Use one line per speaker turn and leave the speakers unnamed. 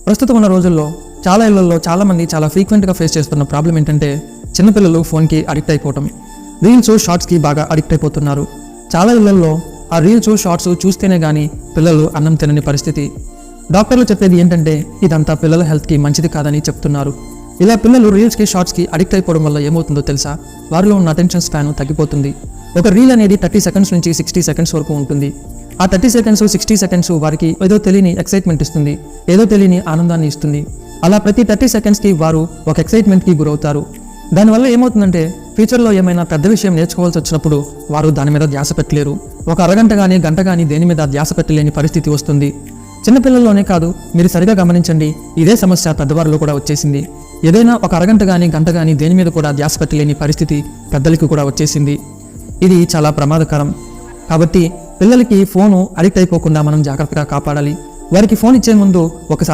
ప్రస్తుతం ఉన్న రోజుల్లో చాలా ఇళ్లలో చాలామంది చాలా ఫ్రీక్వెంట్గా ఫేస్ చేస్తున్న ప్రాబ్లం ఏంటంటే చిన్నపిల్లలు ఫోన్కి అడిక్ట్ అయిపోవటం. రీల్స్ షార్ట్స్కి బాగా అడిక్ట్ అయిపోతున్నారు. చాలా ఇళ్లలో ఆ రీల్స్ షార్ట్స్ చూస్తేనే కానీ పిల్లలు అన్నం తినని పరిస్థితి. డాక్టర్లు చెప్పేది ఏంటంటే ఇదంతా పిల్లల హెల్త్కి మంచిది కాదని చెప్తున్నారు. ఇలా పిల్లలు రీల్స్కి షార్ట్స్కి అడిక్ట్ అయిపోవడం వల్ల ఏమవుతుందో తెలుసా? వారిలో ఉన్న అటెన్షన్ స్పాన్ తగ్గిపోతుంది. ఒక రీల్ అనేది 30 సెకండ్స్ నుంచి 60 సెకండ్స్ వరకు ఉంటుంది. ఆ 30 సెకండ్స్ 60 సెకండ్స్ వారికి ఏదో తెలియని ఎక్సైట్మెంట్ ఇస్తుంది, ఏదో తెలియని ఆనందాన్ని ఇస్తుంది. అలా ప్రతి 30 సెకండ్స్కి వారు ఒక ఎక్సైట్మెంట్కి గురవుతారు. దానివల్ల ఏమవుతుందంటే ఫ్యూచర్లో ఏమైనా పెద్ద విషయం నేర్చుకోవాల్సి వచ్చినప్పుడు వారు దాని మీద ధ్యాస పెట్టలేరు. ఒక అరగంట కానీ గంట కానీ దేని మీద ధ్యాస పెట్టలేని పరిస్థితి వస్తుంది. చిన్నపిల్లల్లోనే కాదు, మీరు సరిగా గమనించండి, ఇదే సమస్య పెద్దవారిలో కూడా వచ్చేసింది. ఏదైనా ఒక అరగంట కానీ గంట కానీ దేని మీద కూడా ధ్యాస పెట్టలేని పరిస్థితి పెద్దలకి కూడా వచ్చేసింది. ఇది చాలా ప్రమాదకరం. కాబట్టి పిల్లలకి ఫోను అడిక్ట్ అయిపోకుండా మనం జాగ్రత్తగా కాపాడాలి. వారికి ఫోన్ ఇచ్చే ముందు ఒకసారి